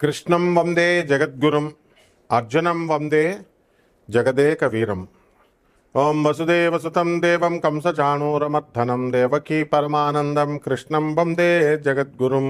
కృష్ణం వందే జగద్గురుం అర్జునం వందే జగదేక వీరం. ఓం వసుదేవసుతం దేవం కంసచాణూరమర్ధనం దేవకీ పరమానందం కృష్ణం వందే జగద్గురుం.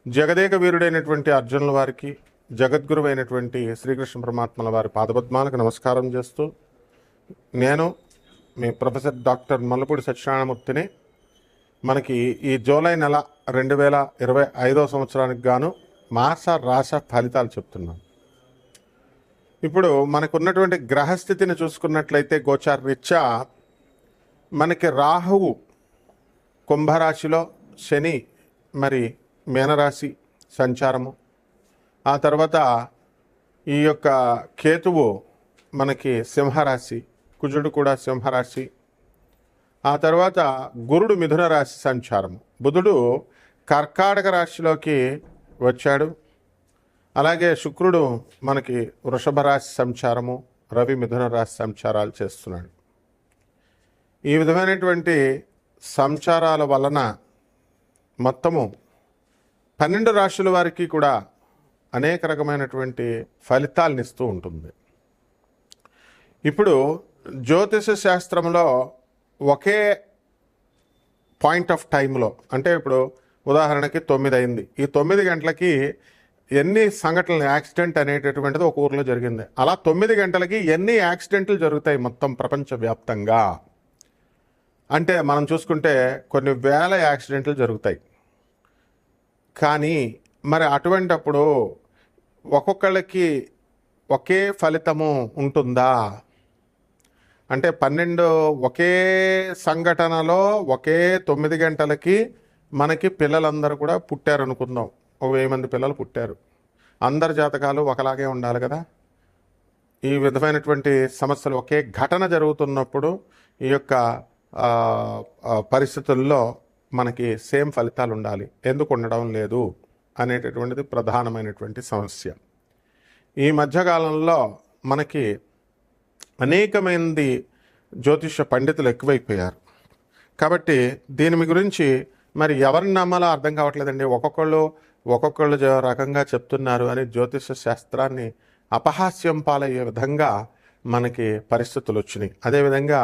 జగదేక వీరుడైనటువంటి అర్జునుల వారికి, జగద్గురువైనటువంటి శ్రీకృష్ణ పరమాత్మల వారి పాదపద్మాలకు నమస్కారం చేస్తూ, నేను మీ ప్రొఫెసర్ డాక్టర్ మల్లపూడి సత్యనారాయణమూర్తిని. మనకి ఈ జూలై నెల 2025 సంవత్సరానికి గాను మాస రాశ ఫలితాలు చెప్తున్నాను. ఇప్పుడు మనకున్నటువంటి గ్రహస్థితిని చూసుకున్నట్లయితే గోచార రీత్యా మనకి రాహువు కుంభరాశిలో, శని మరి మీనరాశి సంచారము, ఆ తర్వాత ఈ యొక్క కేతువు మనకి సింహరాశి, కుజుడు కూడా సింహరాశి, ఆ తర్వాత గురుడు మిథున రాశి సంచారము, బుధుడు కర్కాటక రాశిలోకి వచ్చాడు, అలాగే శుక్రుడు మనకి వృషభ రాశి సంచారము, రవి మిథున రాశి సంచారాలు చేస్తున్నాడు. ఈ విధమైనటువంటి సంచారాల వలన మొత్తము 12 రాశుల వారికి కూడా అనేక రకమైనటువంటి ఫలితాలను ఇస్తూ ఉంటుంది. ఇప్పుడు జ్యోతిష శాస్త్రంలో ఒకే పాయింట్ ఆఫ్ టైంలో, అంటే ఇప్పుడు ఉదాహరణకి 9 అయింది, ఈ 9 గంటలకి ఎన్ని సంఘటనలు, యాక్సిడెంట్ అనేటటువంటిది ఒక ఊర్లో జరిగింది. అలా 9 గంటలకి ఎన్ని యాక్సిడెంట్లు జరుగుతాయి మొత్తం ప్రపంచవ్యాప్తంగా అంటే మనం చూసుకుంటే కొన్ని వేల యాక్సిడెంట్లు జరుగుతాయి. కానీ మరి అటువంటప్పుడు ఒక్కొక్కళ్ళకి ఒకే ఫలితము ఉంటుందా అంటే 12 ఒకే సంఘటనలో ఒకే 9 గంటలకి మనకి పిల్లలందరూ కూడా పుట్టారు అనుకుందాం. 1000 మంది పిల్లలు పుట్టారు. అందరి జాతకాలు ఒకలాగే ఉండాలి కదా. ఈ విధమైనటువంటి సమస్యలు, ఒకే ఘటన జరుగుతున్నప్పుడు ఈ యొక్క పరిస్థితుల్లో మనకి సేమ్ ఫలితాలు ఉండాలి. ఎందుకు ఉండడం లేదు అనేటటువంటిది ప్రధానమైనటువంటి సమస్య. ఈ మధ్యకాలంలో మనకి అనేకమంది జ్యోతిష పండితులు ఎక్కువైపోయారు. కాబట్టి దీని గురించి మరి ఎవరిని నమ్మాలో అర్థం కావట్లేదండి. ఒక్కొక్కళ్ళు రకంగా చెప్తున్నారు అని జ్యోతిష శాస్త్రాన్ని అపహాస్యం పాలయ్యే విధంగా మనకి పరిస్థితులు వచ్చినాయి. అదేవిధంగా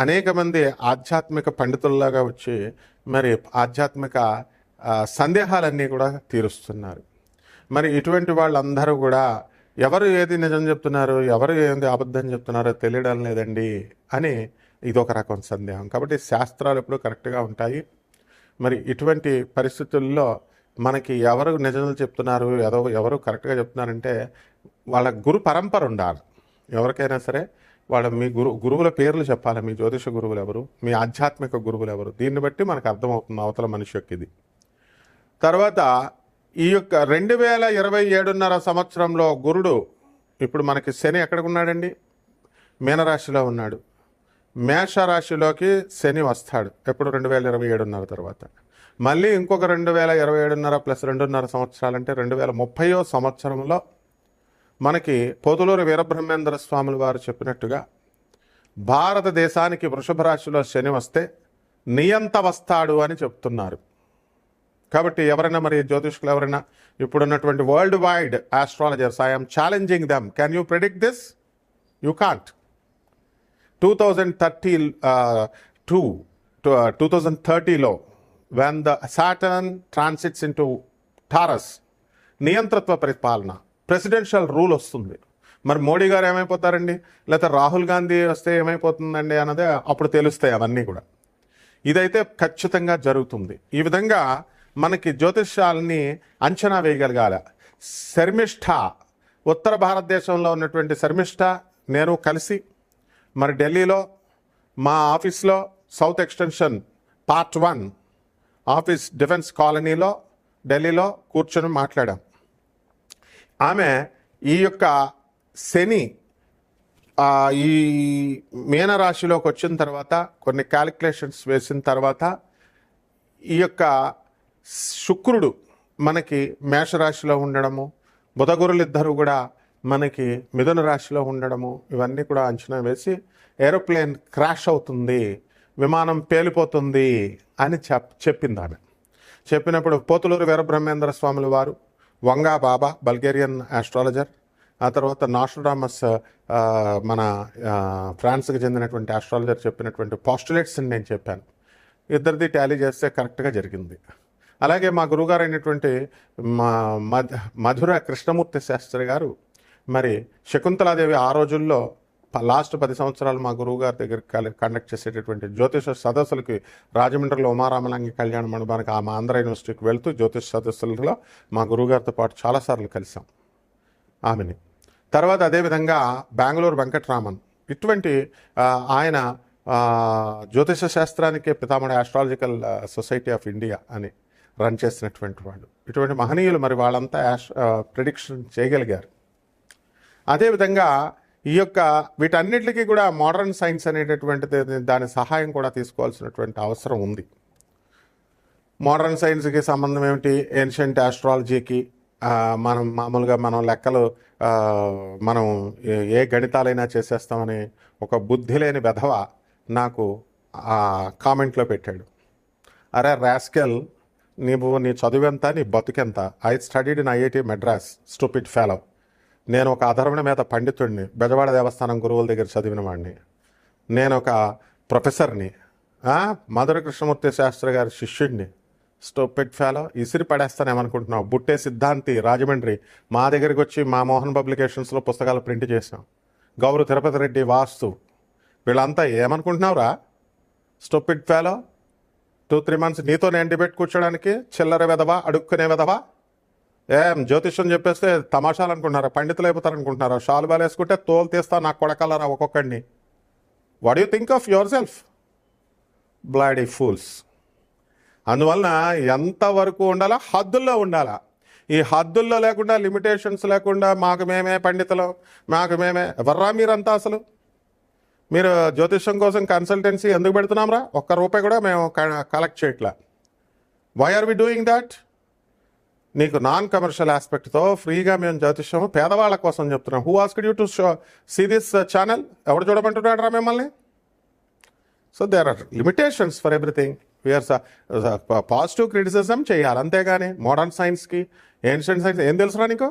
అనేక మంది ఆధ్యాత్మిక పండితుల్లాగా వచ్చి మరి ఆధ్యాత్మిక సందేహాలన్నీ కూడా తీరుస్తున్నారు. మరి ఇటువంటి వాళ్ళందరూ కూడా ఎవరు ఏది నిజం చెప్తున్నారు, ఎవరు ఏది అబద్ధం చెప్తున్నారో తెలియడం లేదండి అని ఇదొక రకం సందేహం. కాబట్టి శాస్త్రాలు ఎప్పుడు కరెక్ట్గా ఉంటాయి. మరి ఇటువంటి పరిస్థితుల్లో మనకి ఎవరు నిజాలు చెప్తున్నారు, ఎవరు కరెక్ట్గా చెప్తున్నారంటే వాళ్ళ గురు పరంపర ఉండాలి. ఎవరికైనా సరే మీ గురువుల పేర్లు చెప్పాలి. మీ జ్యోతిష గురువులు ఎవరు, మీ ఆధ్యాత్మిక గురువులు ఎవరు, దీన్ని బట్టి మనకు అర్థమవుతుంది అవతల మనిషి యొక్క ఇది. తర్వాత ఈ యొక్క 2027 సంవత్సరంలో గురుడు, ఇప్పుడు మనకి శని ఎక్కడికి ఉన్నాడండి, మీనరాశిలో ఉన్నాడు. మేషరాశిలోకి శని వస్తాడు ఎప్పుడు 2027 తర్వాత. మళ్ళీ ఇంకొక 2027 ప్లస్ 2.5 సంవత్సరాలు అంటే 2030 సంవత్సరంలో మనకి పోతులూరి వీరబ్రహ్మేంద్ర స్వాముల వారు చెప్పినట్టుగా భారతదేశానికి వృషభ రాశిలో శని వస్తే నియంత వస్తాడు అని చెప్తున్నారు. కాబట్టి ఎవరైనా మరి జ్యోతిష్కులు ఎవరైనా ఇప్పుడున్నటువంటి world wide astrologers, I'm challenging them, can you predict this? You can't. 2030లో when the Saturn transits into Taurus, నియంతృత్వ పరిపాలన, ప్రెసిడెన్షియల్ రూల్ వస్తుంది. మరి మోడీ గారు ఏమైపోతారండి, లేకపోతే రాహుల్ గాంధీ వస్తే ఏమైపోతుందండి అన్నదే అప్పుడు తెలుస్తాయి అవన్నీ కూడా. ఇదైతే ఖచ్చితంగా జరుగుతుంది. ఈ విధంగా మనకి జ్యోతిష్యాలని అంచనా వేయగలగాల. శర్మిష్ఠ, ఉత్తర భారతదేశంలో ఉన్నటువంటి శర్మిష్ఠ నేను కలిసి మరి ఢిల్లీలో మా ఆఫీస్లో south extension part 1 office defence కాలనీలో ఢిల్లీలో కూర్చొని మాట్లాడాం. ఆమె ఈ యొక్క శని ఈ మీనరాశిలోకి వచ్చిన తర్వాత కొన్ని క్యాలిక్యులేషన్స్ వేసిన తర్వాత ఈ యొక్క శుక్రుడు మనకి మేషరాశిలో ఉండడము, బుధగురులు ఇద్దరు కూడా మనకి మిథున రాశిలో ఉండడము, ఇవన్నీ కూడా అంచనా వేసి ఏరోప్లేన్ క్రాష్ అవుతుంది, విమానం పేలిపోతుంది అని చెప్పింది ఆమె. చెప్పినప్పుడు పోతులూరు వీరబ్రహ్మేంద్ర స్వాముల వారు వంగా బాబా బల్గేరియన్ ఆస్ట్రాలజర్, ఆ తర్వాత నాస్ట్రాడమస్ మన ఫ్రాన్స్కి చెందినటువంటి ఆస్ట్రాలజర్ చెప్పినటువంటి పాస్టులేట్స్ని నేను చెప్పాను. ఇద్దరిది టాలీ చేస్తే కరెక్ట్గా జరిగింది. అలాగే మా గురువుగారు అయినటువంటి మధుర కృష్ణమూర్తి శాస్త్రి గారు మరి శకుంతలాదేవి ఆ రోజుల్లో లాస్ట్ 10 సంవత్సరాలు మా గురువు గారి దగ్గర కండక్ట్ చేసేటటువంటి జ్యోతిష సదస్సులకి రాజమండ్రిలో ఉమారామలింగ కళ్యాణ మండపానికి మా ఆంధ్ర యూనివర్సిటీకి వెళ్తూ జ్యోతిష సదస్సులలో మా గురువుగారితో పాటు చాలాసార్లు కలిసాం ఆమెని. తర్వాత అదేవిధంగా బెంగళూరు వెంకటరామన్, ఇటువంటి ఆయన జ్యోతిష శాస్త్రానికి పితామహుడు ఆస్ట్రాలజికల్ సొసైటీ ఆఫ్ ఇండియా అని రన్ చేసినటువంటి వాళ్ళు. ఇటువంటి మహనీయులు మరి వాళ్ళంతా ప్రిడిక్షన్ చేయగలిగారు. అదేవిధంగా ఈ యొక్క వీటన్నిటికీ కూడా మోడర్న్ సైన్స్ అనేటటువంటిది దాని సహాయం కూడా తీసుకోవాల్సినటువంటి అవసరం ఉంది. మోడర్న్ సైన్స్కి సంబంధం ఏమిటి? ఏన్షియంట్ ఆస్ట్రాలజీకి మామూలుగా మనం లెక్కలు మనం ఏ గణితాలైనా చేసేస్తామని ఒక బుద్ధి లేని వెధవ నాకు కామెంట్లో పెట్టాడు. అరే రాస్కెల్, నీ చదువెంత, నీ బతుకెంత? I studied in IIT Madras, stupid fellow. నేను ఒక అధర్వణ మీద పండితుడిని, బెజవాడ దేవస్థానం గురువుల దగ్గర చదివిన వాడిని. నేను ఒక ప్రొఫెసర్ని, మధుర కృష్ణమూర్తి శాస్త్రి గారి శిష్యుడిని. Stupid fellow, ఇసిరి పడేస్తానేమనుకుంటున్నావు? బుట్టే సిద్ధాంతి రాజమండ్రి మా దగ్గరికి వచ్చి మా మోహన్ పబ్లికేషన్స్లో పుస్తకాలు ప్రింట్ చేసాం. గౌరు తిరుపతి రెడ్డి వాస్తు, వీళ్ళంతా ఏమనుకుంటున్నావురా? స్టూపిడ్ ఫెలో, 2-3 months నీతో నేను డిబేట్ కూర్చోడానికి చిల్లర వెదవా, అడుక్కునే వెదవా? ఏం జ్యోతిష్యం చెప్పేస్తే తమాషాలు అనుకుంటున్నారా? పండితులు అయిపోతారు అనుకుంటున్నారా? షాలు బాలు వేసుకుంటే తోలు తీస్తా నాకు కొడకలరా ఒక్కొక్కడిని. What you think of yourself? Bloody fools. అందువలన ఎంతవరకు ఉండాలా? హద్దుల్లో ఉండాలా. ఈ హద్దుల్లో లేకుండా, లిమిటేషన్స్ లేకుండా మాకు మేమే పండితులు, మాకు మేమే, ఎవర్రా మీరంతా? అసలు మీరు జ్యోతిష్యం కోసం కన్సల్టెన్సీ ఎందుకు పెడుతున్నాంరా? ₹1 కూడా మేము కలెక్ట్ చేయట్లా. Why are we doing that? నీకు నాన్ కమర్షియల్ ఆస్పెక్ట్తో ఫ్రీగా మేము జ్యోతిష్యం పేదవాళ్ళ కోసం చెప్తున్నాం. Who asked you to see this channel? ఎవడు చూడమంటున్నాడు రా మిమ్మల్ని? So there are limitations for everything. We are positive criticism చేయాలి, అంతేగాని మోడర్న్ సైన్స్కి ఏన్షియంట్ సైన్స్ ఏం తెలుసురా నీకు?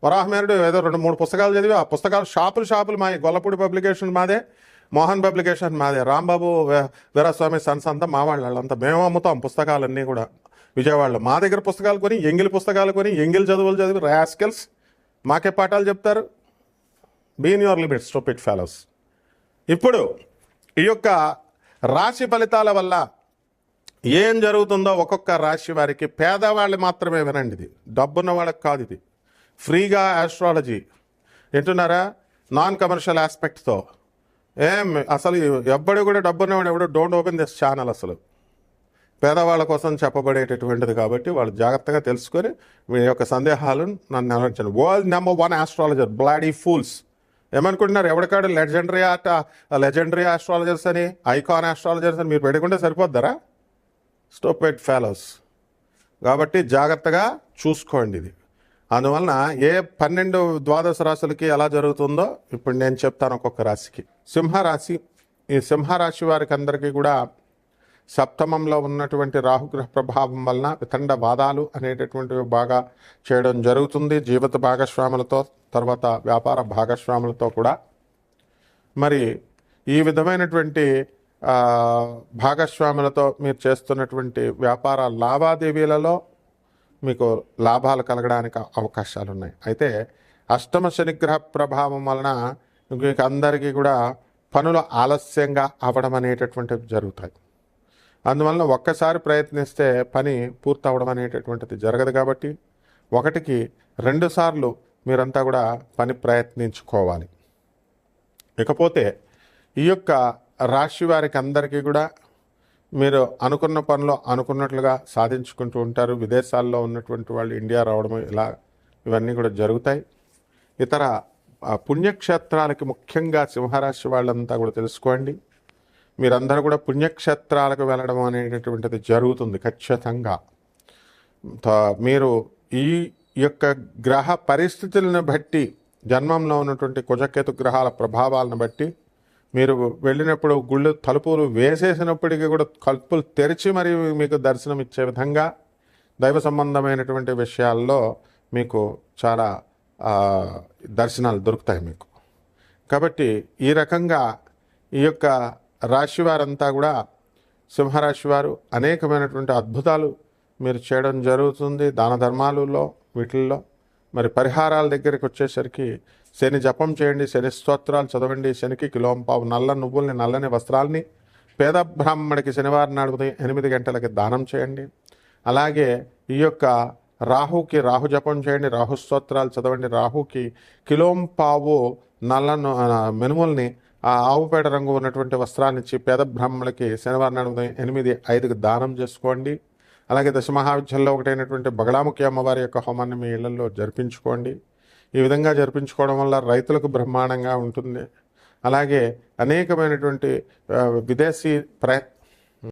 వరాహమేరుడు ఏదో 2-3 పుస్తకాలు చదివి, ఆ పుస్తకాలు షాపులు మాది. గొల్లపూడి పబ్లికేషన్ మాదే, మోహన్ పబ్లికేషన్ మాదే, రాంబాబు వీరస్వామి సన్స్ అంతా మా వాళ్ళంతా. మేము అమ్ముతాం పుస్తకాలన్నీ కూడా విజయవాడలో. మా దగ్గర పుస్తకాలు కొని, ఎంగిలి పుస్తకాలు కొని, ఎంగిలి చదువులు చదివి రాస్కెల్స్ మాకే పాఠాలు చెప్తారు. Be in your limits, stupid fellows. ఇప్పుడు ఈ యొక్క రాశి ఫలితాల వల్ల ఏం జరుగుతుందో ఒక్కొక్క రాశి వారికి, పేదవాళ్ళు మాత్రమే వినండి, ఇది డబ్బున్న వాళ్ళకి కాదు. ఇది ఫ్రీగా ఆస్ట్రాలజీ వింటున్నారా? నాన్ కమర్షియల్ ఆస్పెక్ట్తో. అసలు ఎవ్వడు కూడా డబ్బున్నవాడు ఎవడు డోంట్ ఓపెన్ దిస్ ఛానల్. అసలు పేదవాళ్ళ కోసం చెప్పబడేటటువంటిది కాబట్టి వాళ్ళు జాగ్రత్తగా తెలుసుకొని మీ యొక్క సందేహాలు నన్ను నిలవరించండి. World #1 astrologer, bloody fools. ఏమనుకుంటున్నారు? ఎవరికాడు లెజెండరీ ఆస్ట్రాలజర్స్ అని, ఐకాన్ ఆస్ట్రాలజర్స్ అని మీరు పెట్టుకుంటే సరిపోద్దారా? Stupid fellows. కాబట్టి జాగ్రత్తగా చూసుకోండి ఇది. అందువలన ఏ 12 ద్వాదశ రాశులకి ఎలా జరుగుతుందో ఇప్పుడు నేను చెప్తాను. ఒక్కొక్క రాశికి. సింహరాశి. ఈ సింహరాశి వారికి అందరికీ కూడా సప్తమంలో ఉన్నటువంటి రాహుగ్రహ ప్రభావం వలన వితండ వాదాలు అనేటటువంటివి బాగా చేయడం జరుగుతుంది. జీవిత భాగస్వాములతో, తర్వాత వ్యాపార భాగస్వాములతో కూడా. మరి ఈ విధమైనటువంటి భాగస్వాములతో మీరు చేస్తున్నటువంటి వ్యాపార లావాదేవీలలో మీకు లాభాలు కలగడానికి అవకాశాలు ఉన్నాయి. అయితే అష్టమ శనిగ్రహ ప్రభావం వలన మీకు అందరికీ కూడా పనులు ఆలస్యంగా అవ్వడం అనేటటువంటివి జరుగుతాయి. అందువలన ఒక్కసారి ప్రయత్నిస్తే పని పూర్తి అవ్వడం అనేటటువంటిది జరగదు. కాబట్టి 1కి 2 సార్లు మీరంతా కూడా పని ప్రయత్నించుకోవాలి. ఇకపోతే ఈ యొక్క రాశి వారికి అందరికీ కూడా మీరు అనుకున్న పనులు అనుకున్నట్లుగా సాధించుకుంటూ ఉంటారు. విదేశాల్లో ఉన్నటువంటి వాళ్ళు ఇండియా రావడం ఇవన్నీ కూడా జరుగుతాయి. ఇతర పుణ్యక్షేత్రాలకి ముఖ్యంగా సింహరాశి వాళ్ళంతా కూడా తెలుసుకోండి. మీరందరూ కూడా పుణ్యక్షేత్రాలకు వెళ్ళడం అనేటటువంటిది జరుగుతుంది ఖచ్చితంగా. మీరు ఈ యొక్క గ్రహ పరిస్థితులను బట్టి, జన్మంలో ఉన్నటువంటి కుజకేతు గ్రహాల ప్రభావాలను బట్టి మీరు వెళ్ళినప్పుడు గుళ్ళు తలుపులు వేసేసినప్పటికీ కూడా తలుపులు తెరిచి మరి మీకు దర్శనం ఇచ్చే విధంగా దైవ సంబంధమైనటువంటి విషయాల్లో మీకు చాలా ఆ, దర్శనాలు దొరుకుతాయి మీకు. కాబట్టి ఈ రకంగా ఈ యొక్క రాశి వారంతా కూడా, సింహరాశి వారు అనేకమైనటువంటి అద్భుతాలు మీరు చేయడం జరుగుతుంది దాన ధర్మాలలో వీటిల్లో. మరి పరిహారాల దగ్గరికి వచ్చేసరికి శని జపం చేయండి, శని స్తోత్రాలు చదవండి, శనికి కిలోంపావు నల్ల నువ్వుల్ని, నల్లని వస్త్రాల్ని పేద బ్రాహ్మడికి శనివారం నాడు ఉదయం 8 గంటలకి దానం చేయండి. అలాగే ఈ యొక్క రాహుకి రాహు జపం చేయండి, రాహు స్తోత్రాలు చదవండి. రాహుకి కిలోంపావు నల్ల మెనుముల్ని, ఆ ఆవుపేట రంగు ఉన్నటువంటి వస్త్రాన్ని ఇచ్చి పేద బ్రాహ్మణులకి శనివారం నాడు ఉదయం 8:05కి దానం చేసుకోండి. అలాగే దశమహావిద్యల్లో ఒకటైనటువంటి బగళాముఖి అమ్మవారి యొక్క హోమాన్ని మీ ఇళ్లలో జరిపించుకోండి. ఈ విధంగా జరిపించుకోవడం వల్ల రైతులకు బ్రహ్మాండంగా ఉంటుంది. అలాగే అనేకమైనటువంటి విదేశీ